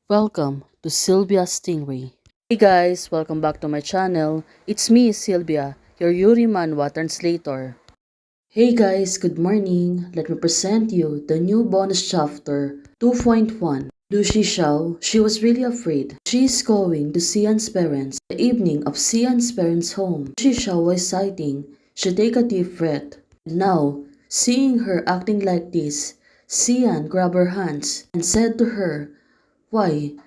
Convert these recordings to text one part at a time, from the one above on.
Welcome to Sylvia Stingray. Hey guys, welcome back to my channel. It's me, Sylvia, your Yuri Manhwa translator. Hey guys, good morning. Let me present you the new bonus chapter 2.1. Lucy Xiao, she was really afraid. She's going to Xian's parents. The evening of Xian's parents' home. Lucy Xiao was sighing. She take a deep breath. And now, seeing her acting like this, Xian grabbed her hands and said to her, "Why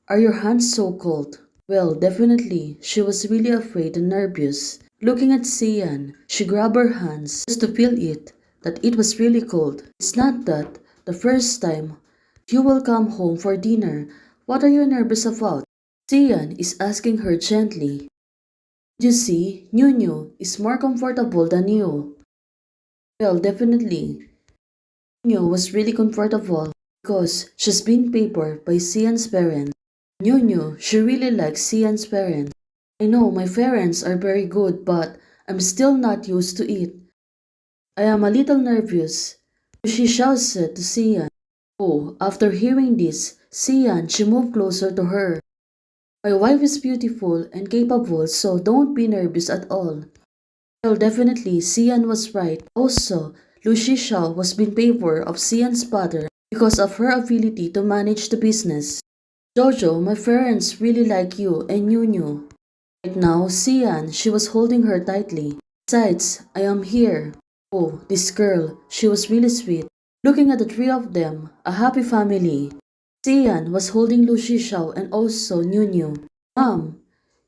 are your hands so cold?" Well, definitely, she was really afraid and nervous. Looking at Xian, she grabbed her hands just to feel it, that it was really cold. It's not that the first time you will come home for dinner. What are you nervous about? Xian is asking her gently. You see, Nunu is more comfortable than you. Well, definitely, Nunu was really comfortable because she's been papered by Xian's parents. Nunu, she really likes Xian's parents. I know my parents are very good, but I'm still not used to it. I am a little nervous. She shouted to Xian. Oh, after hearing this, Xian, she moved closer to her. My wife is beautiful and capable, so don't be nervous at all. Well, definitely, Xian was right. Also, Lucy Xiao was in favor of Xian's father because of her ability to manage the business. Jojo, my parents really like you and Nunu. Right now, Xian, she was holding her tightly. Besides, I am here. Oh, this girl, she was really sweet. Looking at the three of them, a happy family. Xian was holding Lucy Xiao and also Nunu. Mom,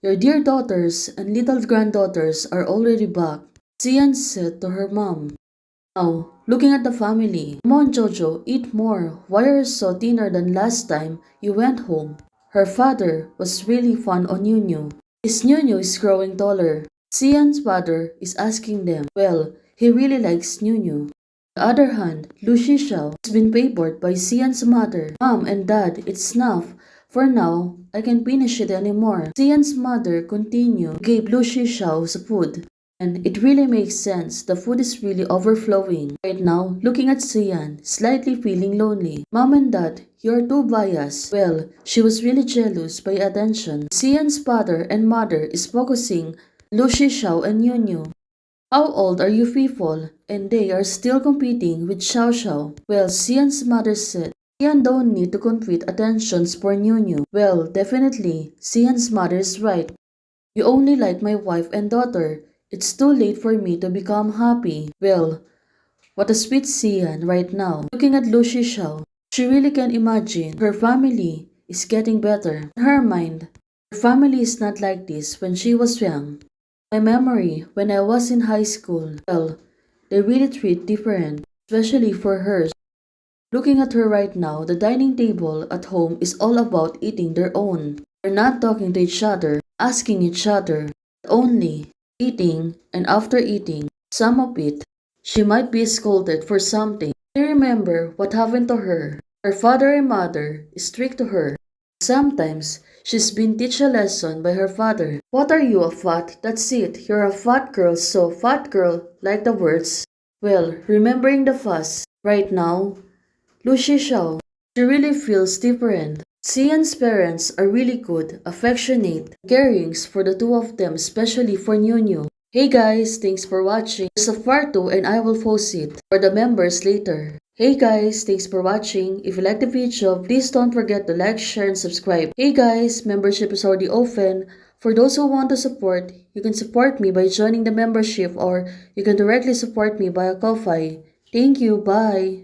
your dear daughters and little granddaughters are already back, Xian said to her mom. Now, looking at the family. Come on, Jojo, eat more. Why are you so thinner than last time you went home? Her father was really fond on Nunu. His Nunu is growing taller. Xian's father is asking them. Well, he really likes Nunu. On the other hand, Lucy Xiao has been favored by Xian's mother. Mom and Dad, it's enough. For now, I can't finish it anymore. Xian's mother continued, gave Lucy Xiao the food. And it really makes sense. The food is really overflowing. Right now, looking at Xian, slightly feeling lonely. Mom and Dad, you're too biased. Well, she was really jealous by attention. Xian's father and mother is focusing Lucy Xiao and Nunu. How old are you people? And they are still competing with Xiao Xiao. Well, Xian's mother said, Xian don't need to compete attentions for Nunu. Well, definitely, Xian's mother is right. You only like my wife and daughter. It's too late for me to become happy. Well, what a sweet Xian right now. Looking at Lucy Xiao, she really can imagine her family is getting better. In her mind, her family is not like this when she was young. My memory when I was in high school, well, they really treat different, especially for hers. Looking at her right now, the dining table at home is all about eating their own. They're not talking to each other, asking each other, only eating, and after eating some of it, she might be scolded for something. I remember what happened to her. Her father and mother is strict to her. Sometimes she's been taught a lesson by her father. What are you, a fat? That's it. You're a fat girl, so fat girl, like the words. Well, remembering the fuss. Right now, Lucy Xiao, she really feels different. Xian's parents are really good, affectionate, caring for the two of them, especially for Nunu. Hey guys, thanks for watching. There's a part 2 and I will post it for the members later. Hey guys, thanks for watching. If you like the video, please don't forget to like, share, and subscribe. Hey guys, membership is already open. For those who want to support, you can support me by joining the membership or you can directly support me via Ko-Fi. Thank you, bye.